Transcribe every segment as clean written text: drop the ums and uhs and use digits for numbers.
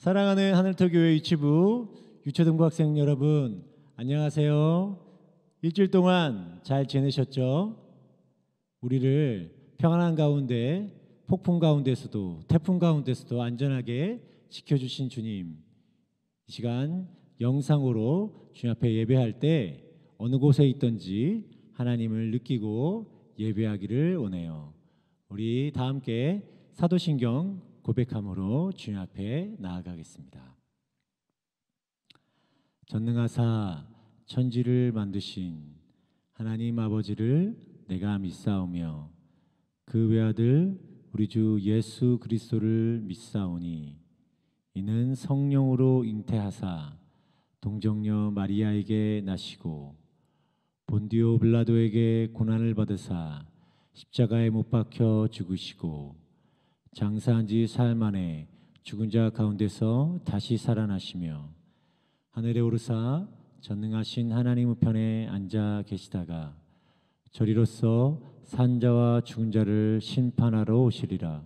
사랑하는 하늘터교회 유치부 유초등부 학생 여러분, 안녕하세요. 일주일 동안 잘 지내셨죠? 우리를 평안한 가운데, 폭풍 가운데서도, 태풍 가운데서도 안전하게 지켜주신 주님, 이 시간 영상으로 주님 앞에 예배할 때 어느 곳에 있든지 하나님을 느끼고 예배하기를 원해요. 우리 다 함께 사도신경 고백함으로 주님 앞에 나아가겠습니다. 전능하사 천지를 만드신 하나님 아버지를 내가 믿사오며 그 외아들 우리 주 예수 그리스도를 믿사오니 이는 성령으로 잉태하사 동정녀 마리아에게 나시고 본디오 빌라도에게 고난을 받으사 십자가에 못 박혀 죽으시고 장사한 지 사흘 만에 죽은 자 가운데서 다시 살아나시며 하늘에 오르사 전능하신 하나님 우편에 앉아 계시다가 저리로서 산자와 죽은 자를 심판하러 오시리라.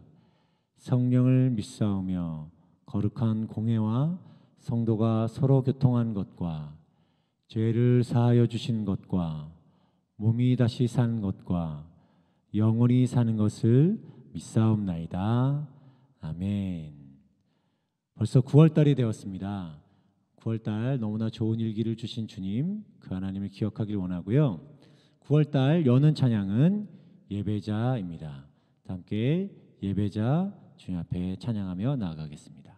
성령을 믿사오며 거룩한 공회와 성도가 서로 교통한 것과 죄를 사하여 주신 것과 몸이 다시 사는 것과 영원히 사는 것을 믿사옵나이다. 아멘. 벌써 9월달이 되었습니다. 9월달 너무나 좋은 일기를 주신 주님, 그 하나님을 기억하길 원하고요. 9월달 여는 찬양은 예배자입니다. 함께 예배자 주님 앞에 찬양하며 나아가겠습니다.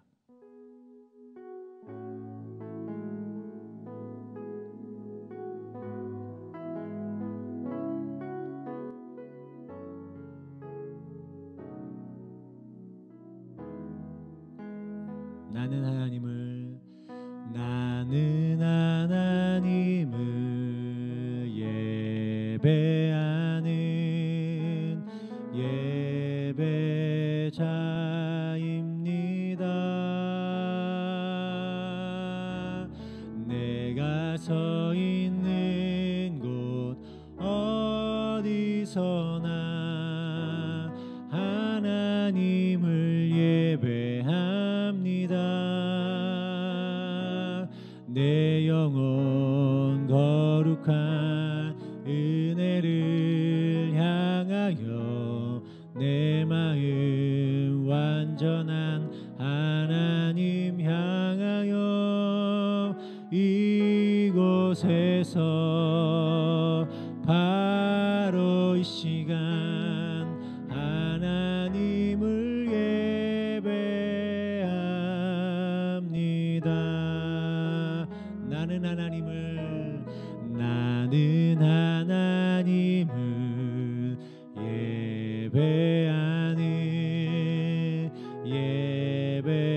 나는 하나님을 예배하는 예배자입니다. 내가 서 있는 곳 어디서나 하나님을 예배합니다. 내 영혼 거룩한 은혜를 향하여 내 마음 완전한 하나님 향하여 이곳에서 바로 이 시간 하나님을 예배합니다. 나는 하나님을 예배하는 예배자입니다.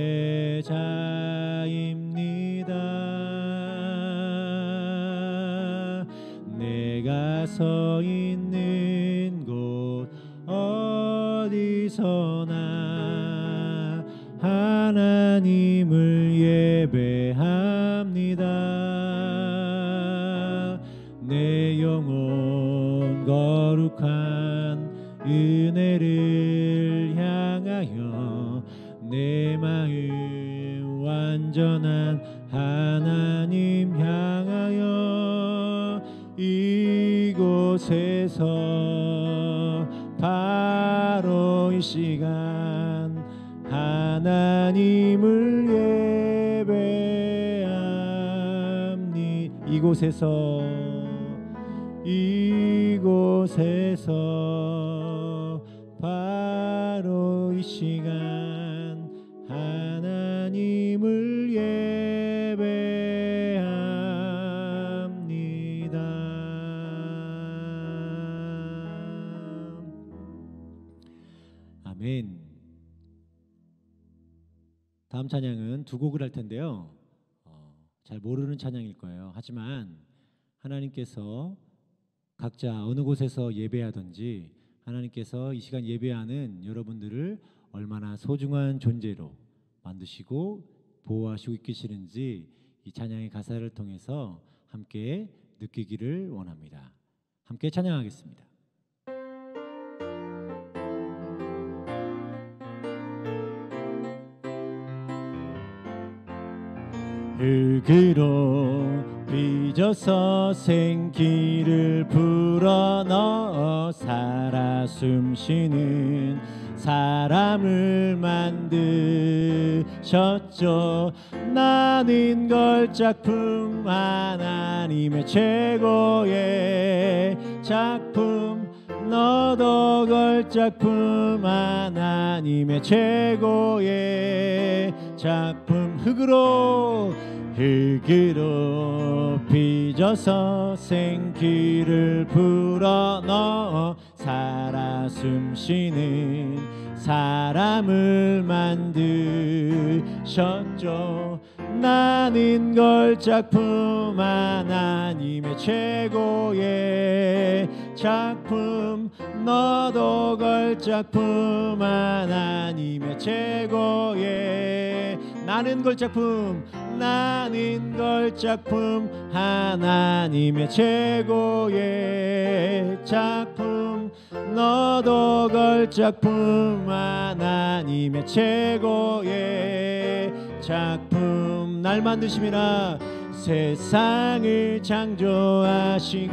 내가 서 있는 곳 어디서나 하나님을 예배합니다. 내 영혼 거룩한 은혜를 향하여 내 마음 완전한 하나님 향하여 이곳에서 바로 이 시간 하나님을 예배합니다. 이곳에서 바로 이 시간 하나님을 예배합니다. 아멘. 다음 찬양은 두 곡을 할 텐데요. 잘 모르는 찬양일 거예요. 하지만 하나님께서 각자 어느 곳에서 예배하든지 하나님께서 이 시간 예배하는 여러분들을 얼마나 소중한 존재로 만드시고 보호하시고 이끄시는지 이 찬양의 가사를 통해서 함께 느끼기를 원합니다. 함께 찬양하겠습니다. 흙으로 빚어서 생기를 불어넣어 살아 숨쉬는 사람을 만드셨죠. 나는 걸작품, 하나님의 최고의 작품. 너도 걸작품, 하나님의 최고의 작품. 흙으로 빚어서 생기를 불어넣어 살아 숨쉬는 사람을 만드셨죠. 나는 걸작품, 하나님의 최고의 작품. 너도 걸작품, 하나님의 최고의. 나는 걸작품, 나는 걸작품, 하나님의 최고의 작품. 너도 걸작품, 하나님의 최고의 작품. 날 만드심이라 세상을 창조하시고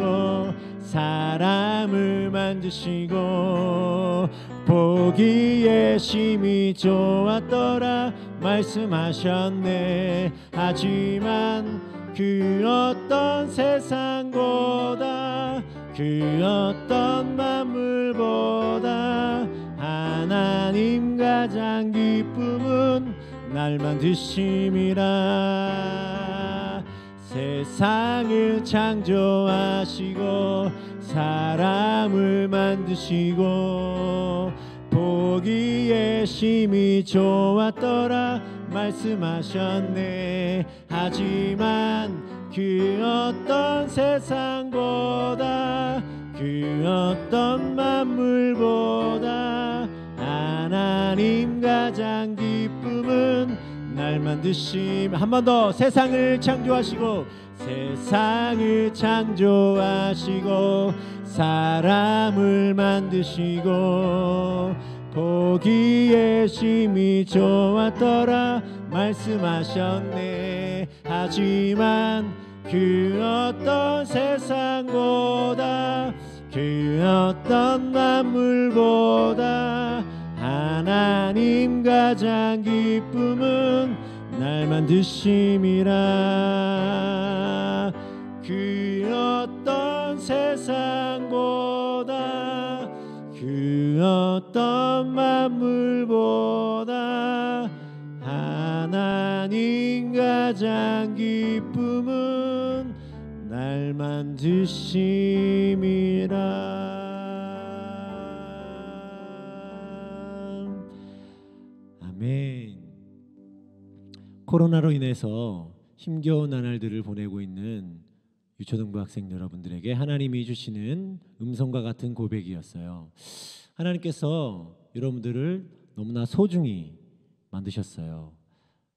사람을 만드시고 보기에 심히 좋았더라 말씀하셨네. 하지만 그 어떤 세상보다 그 어떤 만물보다 하나님 가장 기쁨은 날 만드심이라. 세상을 창조하시고 사람을 만드시고 보기에 심히 좋았더라 말씀하셨네. 하지만 그 어떤 세상보다 그 어떤 만물보다 하나님 가장 기쁨은 날 만드심. 한 번 더. 세상을 창조하시고 세상을 창조하시고 사람을 만드시고 보기에 심히 좋았더라 말씀하셨네. 하지만 그 어떤 세상보다 그 어떤 만물보다 하나님 가장 기쁨은 날 만드심이라. 그 어떤 세상보다 그 어떤 만물보다 하나님 가장 기쁨은 날 만드심이라. 아멘. 코로나로 인해서 힘겨운 나날들을 보내고 있는 유초등부 학생 여러분들에게 하나님이 주시는 음성과 같은 고백이었어요. 하나님께서 여러분들을 너무나 소중히 만드셨어요.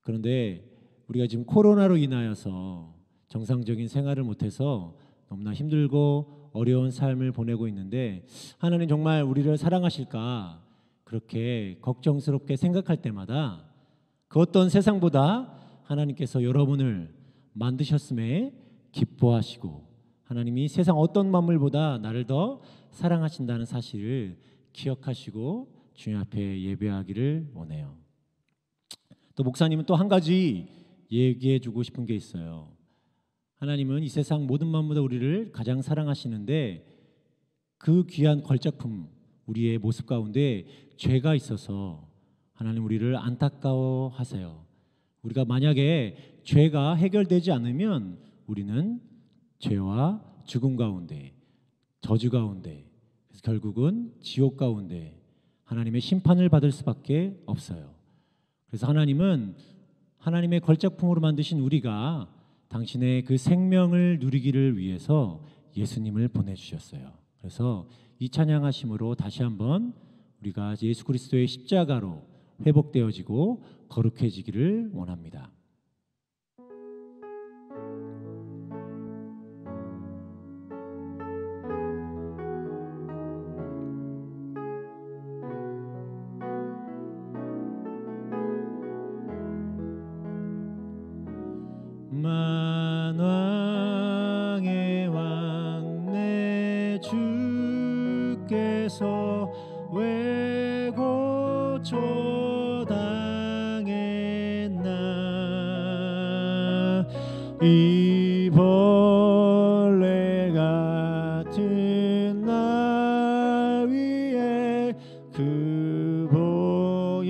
그런데 우리가 지금 코로나로 인하여서 정상적인 생활을 못해서 너무나 힘들고 어려운 삶을 보내고 있는데 하나님 정말 우리를 사랑하실까 그렇게 걱정스럽게 생각할 때마다 그 어떤 세상보다 하나님께서 여러분을 만드셨음에 기뻐하시고 하나님이 세상 어떤 만물보다 나를 더 사랑하신다는 사실을 기억하시고 주님 앞에 예배하기를 원해요. 또 목사님은 또 한 가지 얘기해 주고 싶은 게 있어요. 하나님은 이 세상 모든 만물보다 우리를 가장 사랑하시는데 그 귀한 걸작품 우리의 모습 가운데 죄가 있어서 하나님 우리를 안타까워하세요. 우리가 만약에 죄가 해결되지 않으면 우리는 죄와 죽음 가운데 저주 가운데 그래서 결국은 지옥 가운데 하나님의 심판을 받을 수밖에 없어요. 그래서 하나님은 하나님의 걸작품으로 만드신 우리가 당신의 그 생명을 누리기를 위해서 예수님을 보내주셨어요. 그래서 이 찬양하심으로 다시 한번 우리가 예수 그리스도의 십자가로 회복되어지고 거룩해지기를 원합니다. 주께서 왜 고초당했나. 이 벌레 같은 나 위에 그 보혈을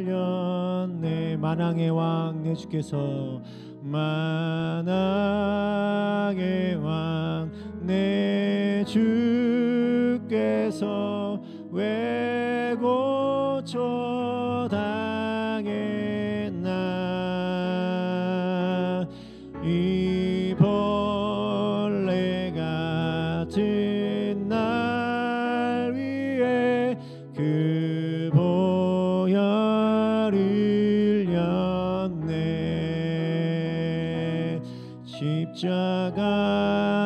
였네. 만왕의 왕 내 주께서, 만왕의 왕 내 주께서 왜 고초당했나. 이 벌레 같은 날 위에 그 보혈을 였네.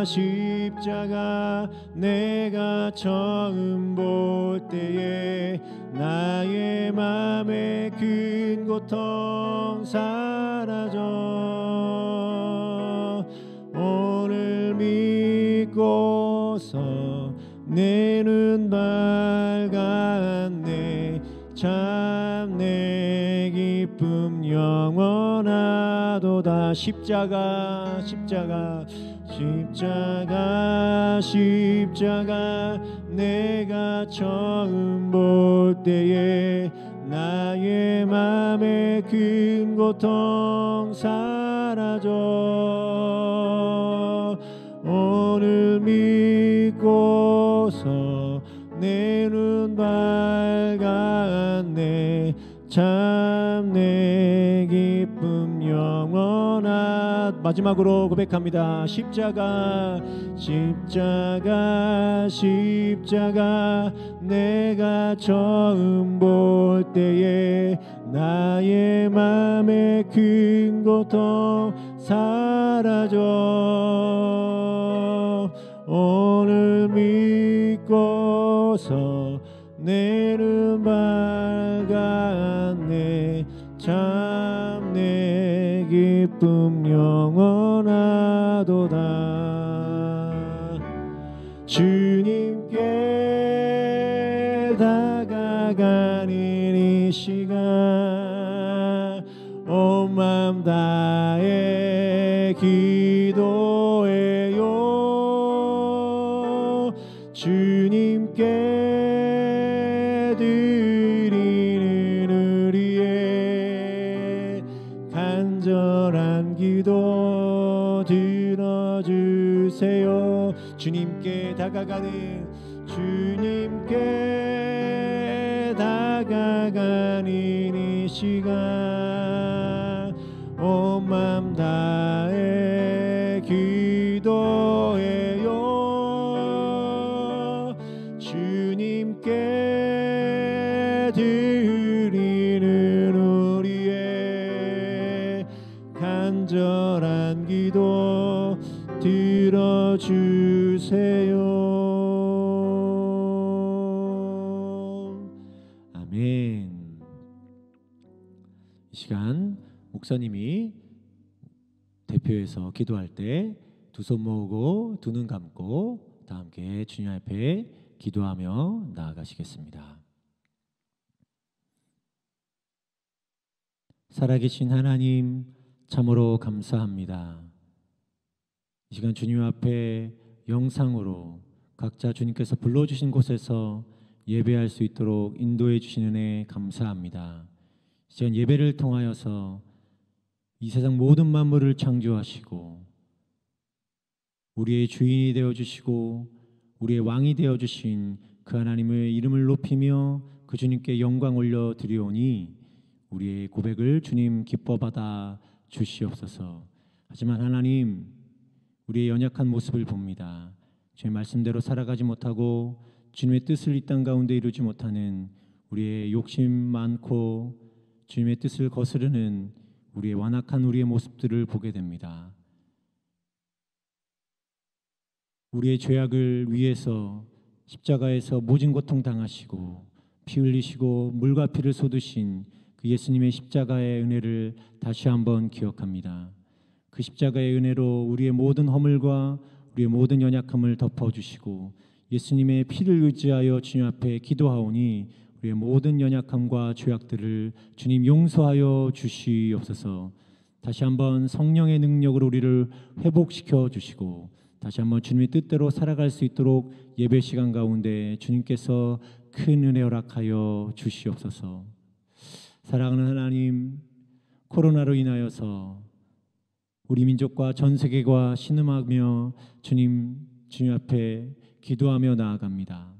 십자가 내가 처음 볼 때에 나의 맘의 큰 고통 사라져. 오늘 믿고서 내 눈 밝았네. 참 내 기쁨 영원하도다. 십자가 내가 처음 볼 때에 나의 맘의 큰 고통 사라져. 오늘 믿고서 내 눈 밝았네. 참 내 기쁨 영원하. 마지막으로 고백합니다. 십자가 내가 처음 볼 때에 나의 맘의 큰 고통 사라져. 오늘 믿고서 내 눈 밝았네. 참 내 기쁨 영원하도다. 주님께 다가가는 이 시간 온 맘 다해 기도해요. 주님께 드리는 우리의 간절한 기도 들어주세요. 주님께 다가가는 이 시간 온 맘 다해 기도해요. 주님께 드리는 우리의 간절한 기도 들어주세요. 아멘. 이 시간 목사님이 대표해서 기도할 때 두 손 모으고 두 눈 감고 다 함께 주님 앞에 기도하며 나아가시겠습니다. 살아계신 하나님, 참으로 감사합니다. 이 시간 주님 앞에 영상으로 각자 주님께서 불러주신 곳에서 예배할 수 있도록 인도해 주신 은혜 감사합니다. 이 시간 예배를 통하여서 이 세상 모든 만물을 창조하시고 우리의 주인이 되어주시고 우리의 왕이 되어주신 그 하나님의 이름을 높이며 그 주님께 영광 올려드리오니 우리의 고백을 주님 기뻐받아 주시옵소서. 하지만 하나님, 우리의 연약한 모습을 봅니다. 주의 말씀대로 살아가지 못하고 주님의 뜻을 이 땅 가운데 이루지 못하는 우리의 욕심 많고 주님의 뜻을 거스르는 우리의 완악한 우리의 모습들을 보게 됩니다. 우리의 죄악을 위해서 십자가에서 모진 고통 당하시고 피 흘리시고 물과 피를 쏟으신 그 예수님의 십자가의 은혜를 다시 한번 기억합니다. 그 십자가의 은혜로 우리의 모든 허물과 우리의 모든 연약함을 덮어주시고 예수님의 피를 의지하여 주님 앞에 기도하오니 우리의 모든 연약함과 죄악들을 주님 용서하여 주시옵소서. 다시 한번 성령의 능력으로 우리를 회복시켜 주시고 다시 한번 주님의 뜻대로 살아갈 수 있도록 예배 시간 가운데 주님께서 큰 은혜 허락하여 주시옵소서. 사랑하는 하나님, 코로나로 인하여서 우리 민족과 전 세계가 신음하며 주님 앞에 기도하며 나아갑니다.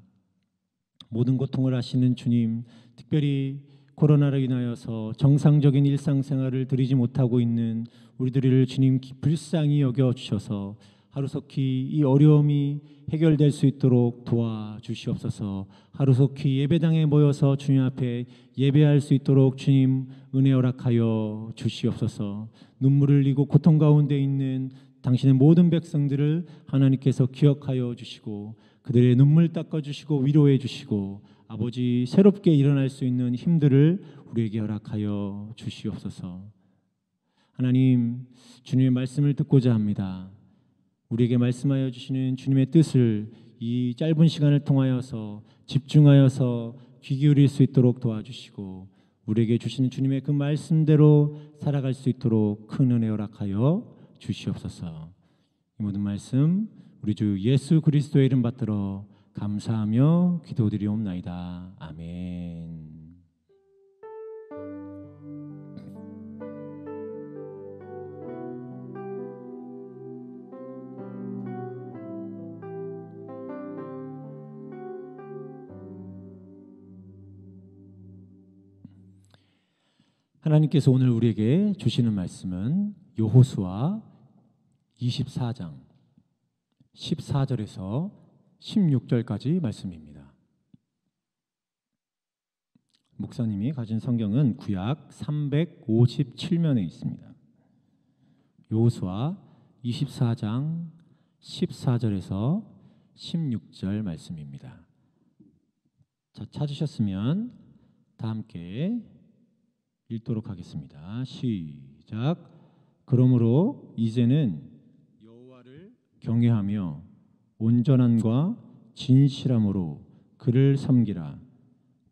모든 고통을 아시는 주님, 특별히 코로나로 인하여서 정상적인 일상생활을 드리지 못하고 있는 우리들을 주님 불쌍히 여겨주셔서 하루속히 이 어려움이 해결될 수 있도록 도와주시옵소서. 하루속히 예배당에 모여서 주님 앞에 예배할 수 있도록 주님 은혜 허락하여 주시옵소서. 눈물을 흘리고 고통 가운데 있는 당신의 모든 백성들을 하나님께서 기억하여 주시고 그들의 눈물 닦아주시고 위로해 주시고 아버지 새롭게 일어날 수 있는 힘들을 우리에게 허락하여 주시옵소서. 하나님, 주님의 말씀을 듣고자 합니다. 우리에게 말씀하여 주시는 주님의 뜻을 이 짧은 시간을 통하여서 집중하여서 귀 기울일 수 있도록 도와주시고 우리에게 주시는 주님의 그 말씀대로 살아갈 수 있도록 큰 은혜 허락하여 주시옵소서. 이 모든 말씀 우리 주 예수 그리스도의 이름 받들어 감사하며 기도드리옵나이다. 아멘. 하나님께서 오늘 우리에게 주시는 말씀은 여호수아 24장 14절에서 16절까지 말씀입니다. 목사님이 가진 성경은 구약 357면에 있습니다. 여호수아 24장 14절에서 16절 말씀입니다. 자, 찾으셨으면 다 함께 읽도록 하겠습니다. 시작. 그러므로 이제는 여호와를 경외하며 온전함과 진실함으로 그를 섬기라.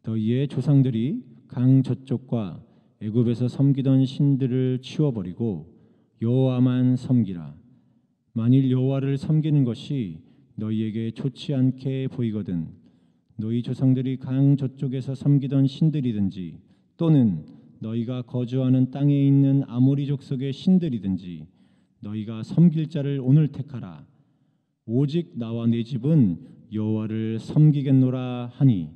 너희의 조상들이 강 저쪽과 애굽에서 섬기던 신들을 치워버리고 여호와만 섬기라. 만일 여호와를 섬기는 것이 너희에게 좋지 않게 보이거든 너희 조상들이 강 저쪽에서 섬기던 신들이든지 또는 너희가 거주하는 땅에 있는 아모리 족속의 신들이든지 너희가 섬길 자를 오늘 택하라. 오직 나와 내 집은 여호와를 섬기겠노라 하니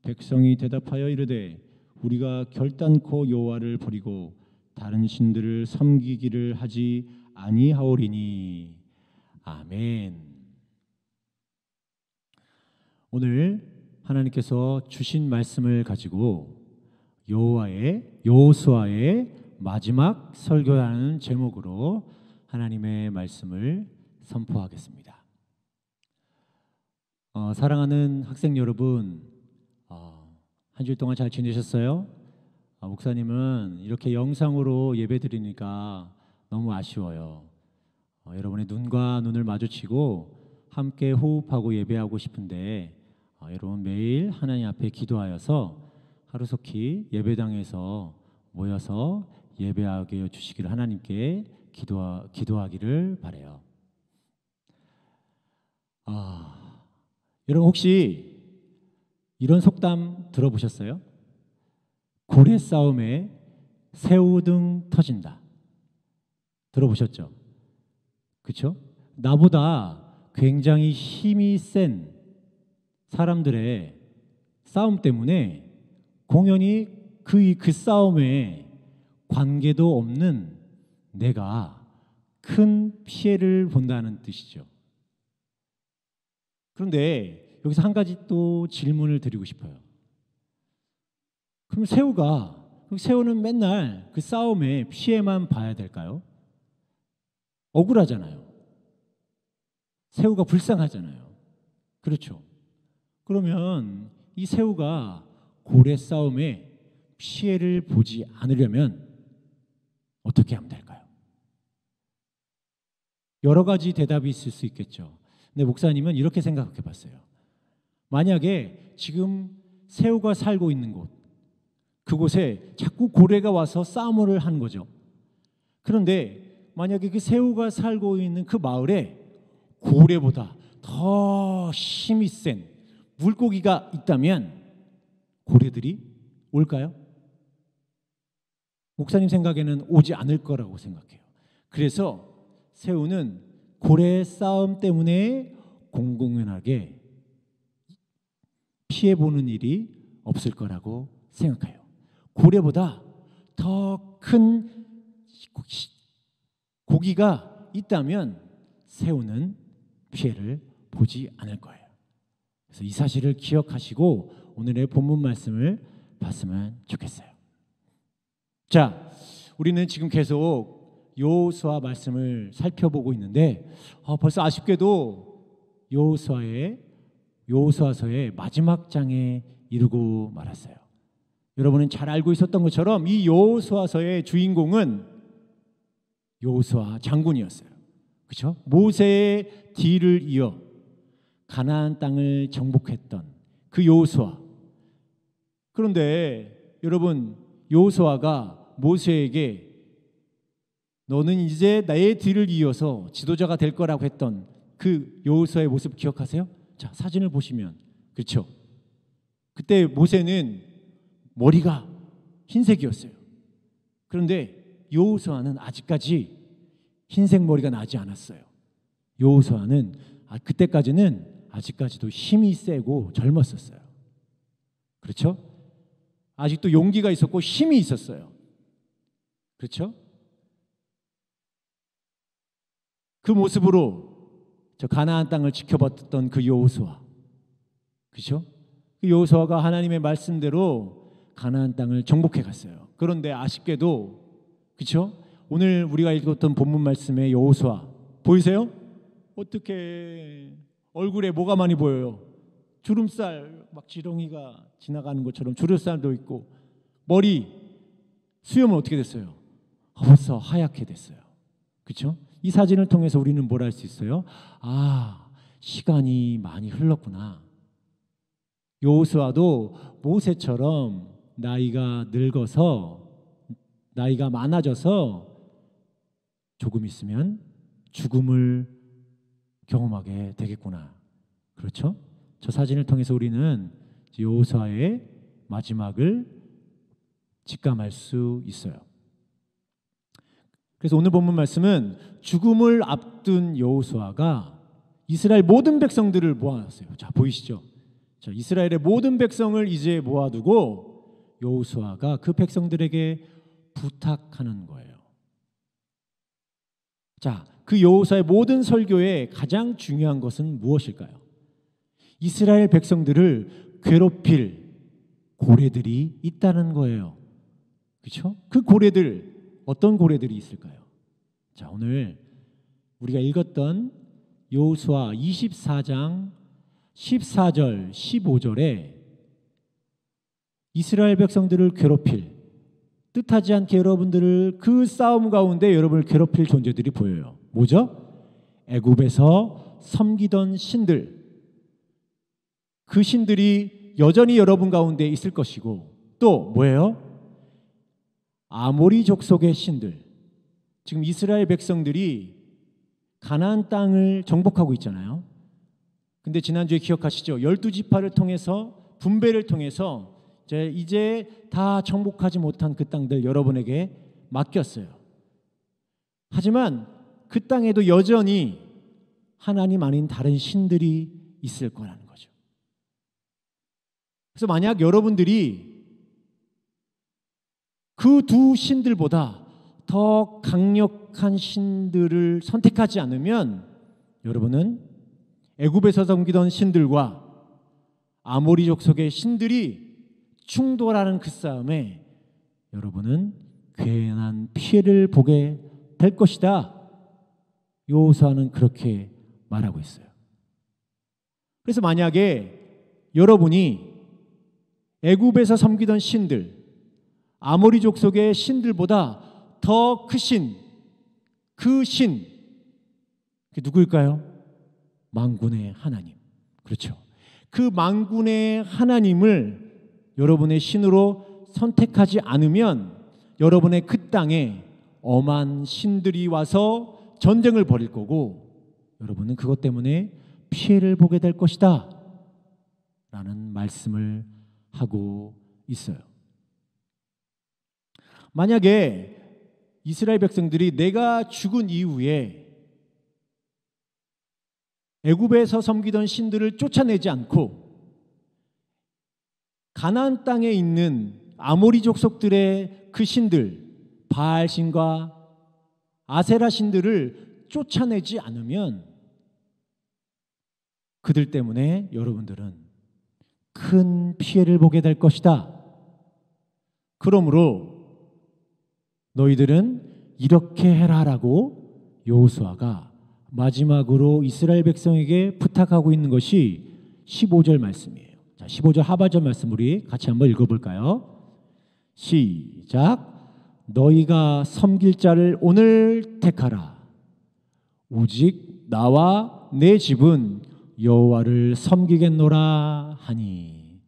백성이 대답하여 이르되 우리가 결단코 여호와를 버리고 다른 신들을 섬기기를 하지 아니하오리니. 아멘. 오늘 하나님께서 주신 말씀을 가지고 여호수아의 마지막 설교라는 제목으로 하나님의 말씀을 선포하겠습니다. 사랑하는 학생 여러분, 한 주일 동안 잘 지내셨어요? 목사님은 이렇게 영상으로 예배드리니까 너무 아쉬워요. 여러분의 눈과 눈을 마주치고 함께 호흡하고 예배하고 싶은데 여러분 매일 하나님 앞에 기도하여서 하루속히 예배당에서 모여서 예배하게 해주시기를 하나님께 기도하기를 바라요. 여러분 혹시 이런 속담 들어보셨어요? 고래 싸움에 새우등 터진다. 들어보셨죠? 그렇죠? 나보다 굉장히 힘이 센 사람들의 싸움 때문에 공연히 그 싸움에 관계도 없는 내가 큰 피해를 본다는 뜻이죠. 그런데 여기서 한 가지 또 질문을 드리고 싶어요. 그럼 새우는 맨날 그 싸움에 피해만 봐야 될까요? 억울하잖아요. 새우가 불쌍하잖아요. 그렇죠? 그러면 이 새우가 고래 싸움에 피해를 보지 않으려면 어떻게 하면 될까요? 여러 가지 대답이 있을 수 있겠죠. 근데 목사님은 이렇게 생각해 봤어요. 만약에 지금 새우가 살고 있는 곳, 그곳에 자꾸 고래가 와서 싸움을 하는 거죠. 그런데 만약에 그 새우가 살고 있는 그 마을에 고래보다 더 힘이 센 물고기가 있다면 고래들이 올까요? 목사님 생각에는 오지 않을 거라고 생각해요. 그래서 새우는 고래의 싸움 때문에 공공연하게 피해보는 일이 없을 거라고 생각해요. 고래보다 더 큰 고기가 있다면 새우는 피해를 보지 않을 거예요. 그래서 이 사실을 기억하시고 오늘의 본문 말씀을 봤으면 좋겠어요. 자, 우리는 지금 계속 여호수아 말씀을 살펴보고 있는데 벌써 아쉽게도 여호수아서의 마지막 장에 이르고 말았어요. 여러분은 잘 알고 있었던 것처럼 이 여호수아서의 주인공은 여호수아 장군이었어요. 그렇죠? 모세의 뒤를 이어 가나안 땅을 정복했던 그 여호수아. 그런데 여러분, 여호수아가 모세에게 너는 이제 나의 뒤를 이어서 지도자가 될 거라고 했던 그 여호수아의 모습 기억하세요? 자, 사진을 보시면 그렇죠? 그때 모세는 머리가 흰색이었어요. 그런데 여호수아는 아직까지 흰색 머리가 나지 않았어요. 여호수아는 그때까지는 아직까지도 힘이 세고 젊었었어요. 그렇죠? 아직도 용기가 있었고 힘이 있었어요. 그렇죠? 그 모습으로 저 가나안 땅을 지켜봤던 그 여호수아, 그렇죠? 그 여호수아가 하나님의 말씀대로 가나안 땅을 정복해 갔어요. 그런데 아쉽게도, 그렇죠? 오늘 우리가 읽었던 본문 말씀의 여호수아 보이세요? 어떻게 얼굴에 뭐가 많이 보여요? 주름살, 막 지렁이가 지나가는 것처럼 주름살도 있고, 머리 수염은 어떻게 됐어요? 벌써 하얗게 됐어요. 그렇죠? 이 사진을 통해서 우리는 뭘 알 수 있어요? 시간이 많이 흘렀구나. 여호수아도 모세처럼 나이가 늙어서, 나이가 많아져서 조금 있으면 죽음을 경험하게 되겠구나. 그렇죠? 저 사진을 통해서 우리는 여호수아의 마지막을 직감할 수 있어요. 그래서 오늘 본문 말씀은 죽음을 앞둔 여호수아가 이스라엘 모든 백성들을 모아놨어요. 자, 보이시죠? 자, 이스라엘의 모든 백성을 이제 모아두고 여호수아가 그 백성들에게 부탁하는 거예요. 자, 그 여호수아의 모든 설교에 가장 중요한 것은 무엇일까요? 이스라엘 백성들을 괴롭힐 고래들이 있다는 거예요. 그렇죠? 그 고래들, 어떤 고래들이 있을까요? 자, 오늘 우리가 읽었던 여호수아 24장 14절 15절에 이스라엘 백성들을 괴롭힐, 뜻하지 않게 여러분들을 그 싸움 가운데 여러분을 괴롭힐 존재들이 보여요. 뭐죠? 애굽에서 섬기던 신들, 그 신들이 여전히 여러분 가운데 있을 것이고, 또 뭐예요? 아모리 족속의 신들. 지금 이스라엘 백성들이 가나안 땅을 정복하고 있잖아요. 근데 지난주에 기억하시죠? 12지파를 통해서, 분배를 통해서 이제 다 정복하지 못한 그 땅들 여러분에게 맡겼어요. 하지만 그 땅에도 여전히 하나님 아닌 다른 신들이 있을 거라는 거죠. 그래서 만약 여러분들이 그 두 신들보다 더 강력한 신들을 선택하지 않으면 여러분은 애굽에서 섬기던 신들과 아모리 족속의 신들이 충돌하는 그 싸움에 여러분은 괜한 피해를 보게 될 것이다. 여호수아는 그렇게 말하고 있어요. 그래서 만약에 여러분이 애굽에서 섬기던 신들, 아모리 족속의 신들보다 더 크신 그 신, 그게 누구일까요? 만군의 하나님. 그렇죠. 그 만군의 하나님을 여러분의 신으로 선택하지 않으면 여러분의 그 땅에 엄한 신들이 와서 전쟁을 벌일 거고 여러분은 그것 때문에 피해를 보게 될 것이다 라는 말씀을 하고 있어요. 만약에 이스라엘 백성들이 내가 죽은 이후에 애굽에서 섬기던 신들을 쫓아내지 않고 가나안 땅에 있는 아모리 족속들의 그 신들 바알 신과 아세라 신들을 쫓아내지 않으면 그들 때문에 여러분들은 큰 피해를 보게 될 것이다. 그러므로 너희들은 이렇게 해라라고 여호수아가 마지막으로 이스라엘 백성에게 부탁하고 있는 것이 15절 말씀이에요. 자, 15절 하반절 말씀 우리 같이 한번 읽어볼까요? 시작. 너희가 섬길 자를 오늘 택하라. 오직 나와 내 집은 여호와를 섬기겠노라 하니.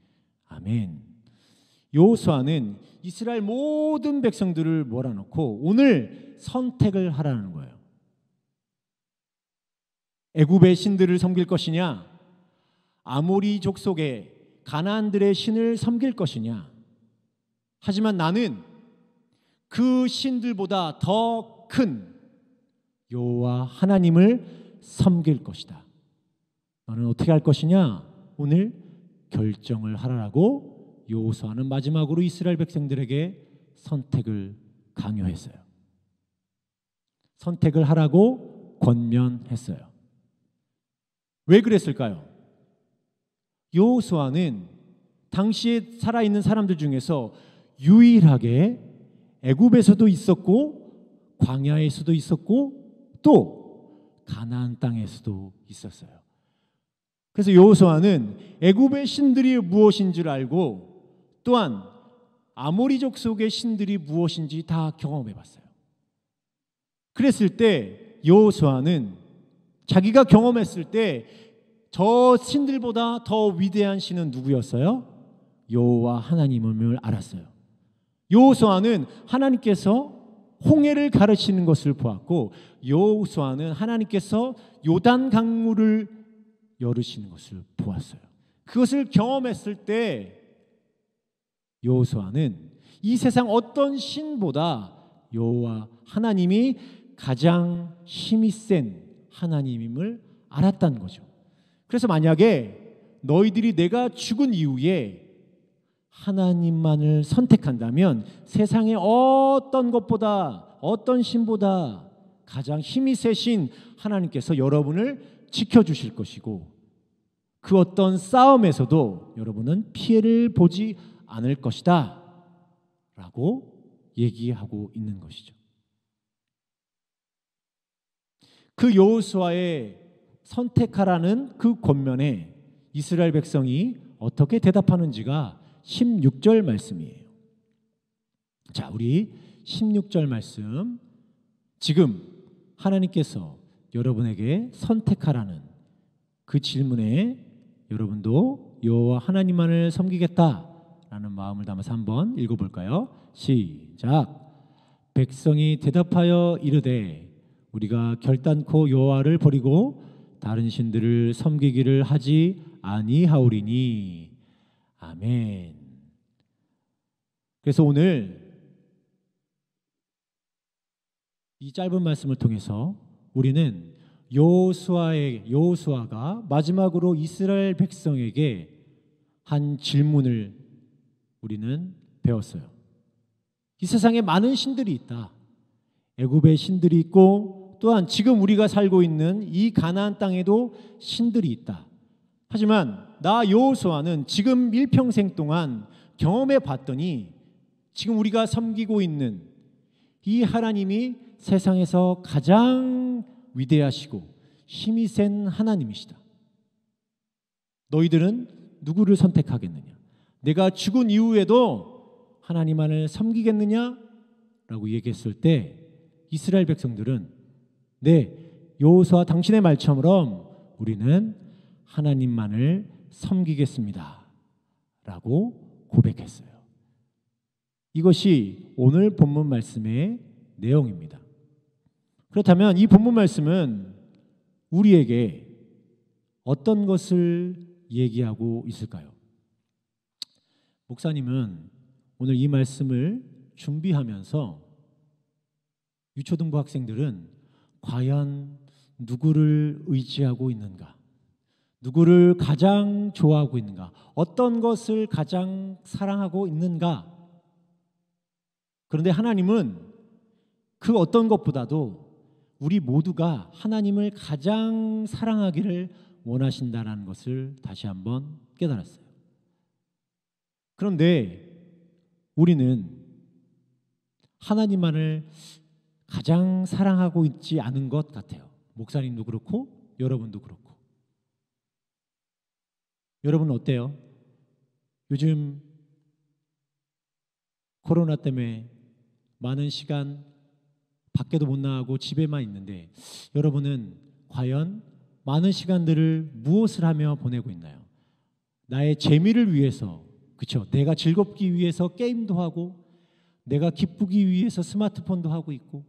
아멘. 여호수아는 이스라엘 모든 백성들을 몰아놓고 오늘 선택을 하라는 거예요. 애굽의 신들을 섬길 것이냐, 아모리 족속의 가나안들의 신을 섬길 것이냐. 하지만 나는 그 신들보다 더 큰 여호와 하나님을 섬길 것이다. 너는 어떻게 할 것이냐? 오늘 결정을 하라고 여호수아는 마지막으로 이스라엘 백성들에게 선택을 강요했어요. 선택을 하라고 권면했어요. 왜 그랬을까요? 여호수아는 당시에 살아있는 사람들 중에서 유일하게 애굽에서도 있었고 광야에서도 있었고 또 가나안 땅에서도 있었어요. 그래서 여호수아는 애굽의 신들이 무엇인지를 알고 또한 아모리 족속의 신들이 무엇인지 다 경험해 봤어요. 그랬을 때 여호수아는 자기가 경험했을 때 저 신들보다 더 위대한 신은 누구였어요? 여호와 하나님임을 알았어요. 여호수아는 하나님께서 홍해를 가르치는 것을 보았고 여호수아는 하나님께서 요단 강물을 열으시는 것을 보았어요. 그것을 경험했을 때 여호수아는 이 세상 어떤 신보다 여호와 하나님이 가장 힘이 센 하나님임을 알았다는 거죠. 그래서 만약에 너희들이 내가 죽은 이후에 하나님만을 선택한다면 세상의 어떤 것보다 어떤 신보다 가장 힘이 세신 하나님께서 여러분을 지켜주실 것이고 그 어떤 싸움에서도 여러분은 피해를 보지 않을 것이다 라고 얘기하고 있는 것이죠. 그 여호수아의 선택하라는 그 권면에 이스라엘 백성이 어떻게 대답하는지가 16절 말씀이에요. 자, 우리 16절 말씀, 지금 하나님께서 여러분에게 선택하라는 그 질문에 여러분도 여호와 하나님만을 섬기겠다라는 마음을 담아서 한번 읽어볼까요? 시작. 백성이 대답하여 이르되 우리가 결단코 여호와를 버리고 다른 신들을 섬기기를 하지 아니하오리니. 아멘. 그래서 오늘 이 짧은 말씀을 통해서 우리는 여호수아가 마지막으로 이스라엘 백성에게 한 질문을 우리는 배웠어요. 이 세상에 많은 신들이 있다. 애굽의 신들이 있고 또한 지금 우리가 살고 있는 이 가나안 땅에도 신들이 있다. 하지만 나 여호수아는 지금 일평생 동안 경험해 봤더니 지금 우리가 섬기고 있는 이 하나님이 세상에서 가장 위대하시고 힘이 센 하나님이시다. 너희들은 누구를 선택하겠느냐? 내가 죽은 이후에도 하나님만을 섬기겠느냐? 라고 얘기했을 때 이스라엘 백성들은 네, 여호수아 당신의 말처럼 우리는 하나님만을 섬기겠습니다 라고 고백했어요. 이것이 오늘 본문 말씀의 내용입니다. 그렇다면 이 본문 말씀은 우리에게 어떤 것을 얘기하고 있을까요? 목사님은 오늘 이 말씀을 준비하면서 유초등부 학생들은 과연 누구를 의지하고 있는가? 누구를 가장 좋아하고 있는가? 어떤 것을 가장 사랑하고 있는가? 그런데 하나님은 그 어떤 것보다도 우리 모두가 하나님을 가장 사랑하기를 원하신다는 것을 다시 한번 깨달았어요. 그런데 우리는 하나님만을 가장 사랑하고 있지 않은 것 같아요. 목사님도 그렇고 여러분도 그렇고. 여러분은 어때요? 요즘 코로나 때문에 많은 시간 밖에도 못 나가고 집에만 있는데 여러분은 과연 많은 시간들을 무엇을 하며 보내고 있나요? 나의 재미를 위해서, 그렇죠? 내가 즐겁기 위해서 게임도 하고, 내가 기쁘기 위해서 스마트폰도 하고 있고,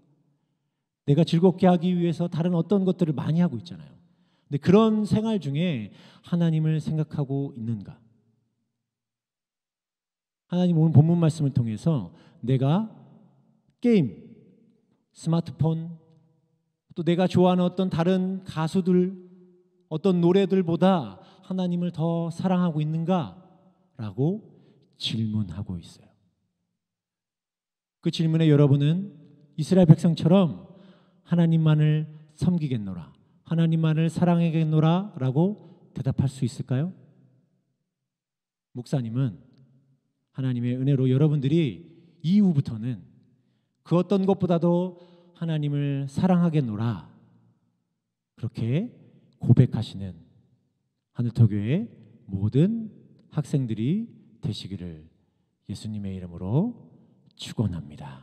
내가 즐겁게 하기 위해서 다른 어떤 것들을 많이 하고 있잖아요. 근데 그런 생활 중에 하나님을 생각하고 있는가? 하나님 오늘 본문 말씀을 통해서 내가 게임, 스마트폰, 또 내가 좋아하는 어떤 다른 가수들, 어떤 노래들보다 하나님을 더 사랑하고 있는가? 라고 질문하고 있어요. 그 질문에 여러분은 이스라엘 백성처럼 하나님만을 섬기겠노라, 하나님만을 사랑하겠노라 라고 대답할 수 있을까요? 목사님은 하나님의 은혜로 여러분들이 이후부터는 그 어떤 것보다도 하나님을 사랑하겠노라 그렇게 고백하시는 하늘터교의 모든 학생들이 되시기를 예수님의 이름으로 축원합니다.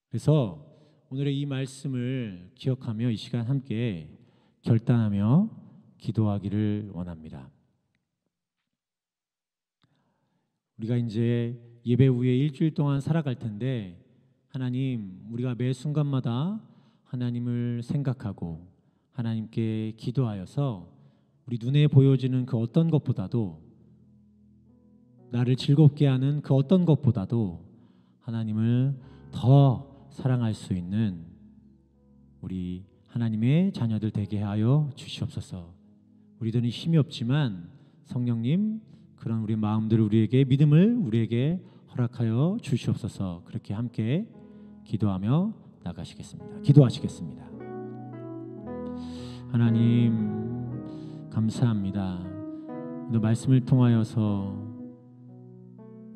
그래서 오늘의 이 말씀을 기억하며 이 시간 함께 결단하며 기도하기를 원합니다. 우리가 이제 예배 후에 일주일 동안 살아갈 텐데 하나님, 우리가 매 순간마다 하나님을 생각하고 하나님께 기도하여서 우리 눈에 보여지는 그 어떤 것보다도, 나를 즐겁게 하는 그 어떤 것보다도 하나님을 더 사랑할 수 있는 우리 하나님의 자녀들 되게 하여 주시옵소서. 우리들은 힘이 없지만 성령님, 그런 우리 마음들을 우리에게, 믿음을 우리에게 허락하여 주시옵소서. 그렇게 함께 기도하며 나가시겠습니다. 기도하시겠습니다. 하나님 감사합니다. 오늘 말씀을 통하여서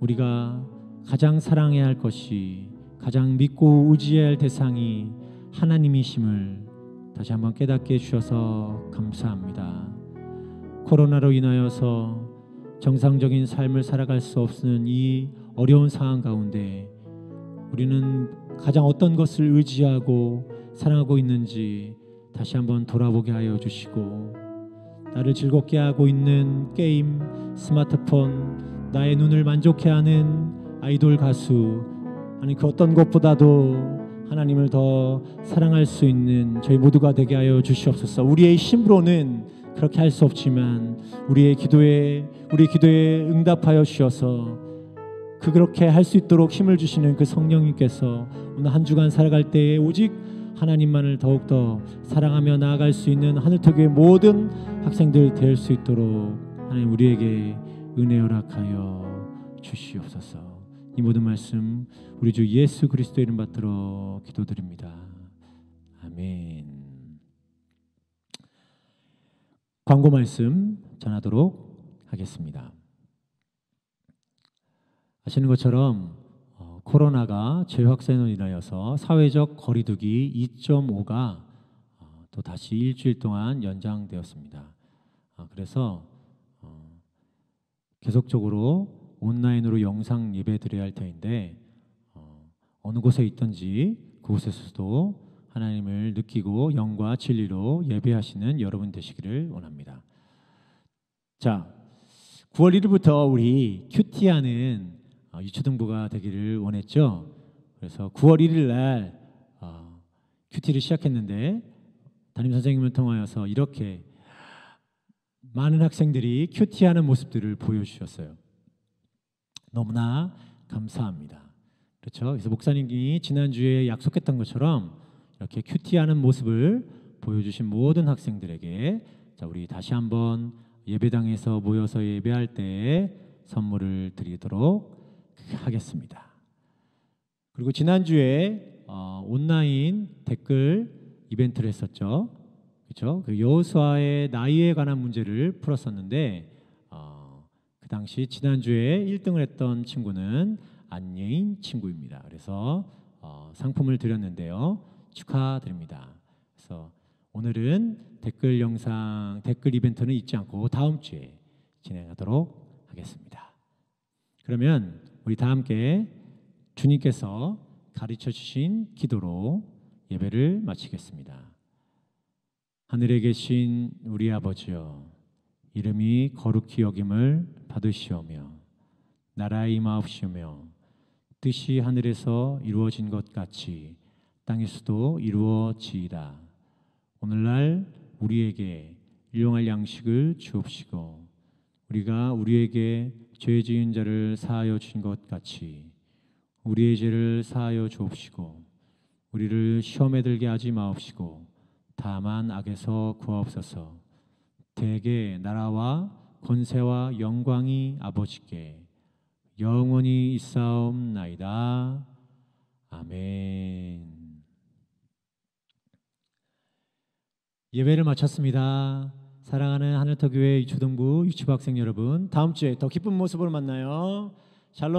우리가 가장 사랑해야 할 것이, 가장 믿고 의지해야 할 대상이 하나님이심을 다시 한번 깨닫게 해주셔서 감사합니다. 코로나로 인하여서 정상적인 삶을 살아갈 수 없는 이 어려운 상황 가운데 우리는 가장 어떤 것을 의지하고 사랑하고 있는지 다시 한번 돌아보게 하여 주시고, 나를 즐겁게 하고 있는 게임, 스마트폰, 나의 눈을 만족해 하는 아이돌 가수, 아니 그 어떤 것보다도 하나님을 더 사랑할 수 있는 저희 모두가 되게 하여 주시옵소서. 우리의 힘으로는 그렇게 할 수 없지만 우리의 기도에 응답하여 주셔서 그렇게 할 수 있도록 힘을 주시는 그 성령님께서 오늘 한 주간 살아갈 때에 오직 하나님만을 더욱더 사랑하며 나아갈 수 있는 하늘터교의 모든 학생들 될 수 있도록 하나님 우리에게 은혜 허락하여 주시옵소서. 이 모든 말씀 우리 주 예수 그리스도 이름 받들어 기도드립니다. 아멘. 광고 말씀 전하도록 하겠습니다. 아시는 것처럼 코로나가 재확산으로 인하여서 사회적 거리두기 2.5가 또 다시 일주일 동안 연장되었습니다. 그래서 계속적으로 온라인으로 영상 예배 드려야 할 터인데 어느 곳에 있든지 그곳에서도 하나님을 느끼고 영과 진리로 예배하시는 여러분 되시기를 원합니다. 자, 9월 1일부터 우리 큐티하는 유초등부가 되기를 원했죠. 그래서 9월 1일 날 큐티를 시작했는데 담임 선생님을 통하여서 이렇게 많은 학생들이 큐티하는 모습들을 보여주셨어요. 너무나 감사합니다. 그렇죠? 그래서 목사님이 지난주에 약속했던 것처럼 이렇게 큐티하는 모습을 보여주신 모든 학생들에게 자, 우리 다시 한번 예배당에서 모여서 예배할 때 선물을 드리도록 하겠습니다. 그리고 지난주에 온라인 댓글 이벤트를 했었죠. 그렇죠? 그 여호수아의 나이에 관한 문제를 풀었었는데 그 당시 지난주에 1등을 했던 친구는 안예인 친구입니다. 그래서 상품을 드렸는데요. 축하드립니다. 그래서 오늘은 댓글 영상, 댓글 이벤트는 잊지 않고 다음 주에 진행하도록 하겠습니다. 그러면 우리 다 함께 주님께서 가르쳐 주신 기도로 예배를 마치겠습니다. 하늘에 계신 우리 아버지여, 이름이 거룩히 여김을 받으시오며 나라의 임하옵시며 뜻이 하늘에서 이루어진 것 같이 땅에서도 이루어지이다. 오늘날 우리에게 일용할 양식을 주옵시고 우리가 우리에게 죄 지은 자를 사하여 주신 것 같이 우리의 죄를 사하여 주옵시고 우리를 시험에 들게 하지 마옵시고 다만 악에서 구하옵소서. 대개 나라와 권세와 영광이 아버지께 영원히 있사옵나이다. 아멘. 예배를 마쳤습니다. 사랑하는 하늘터교회 유초등부 유치부학생 여러분, 다음 주에 더 기쁜 모습으로 만나요. 샬롬.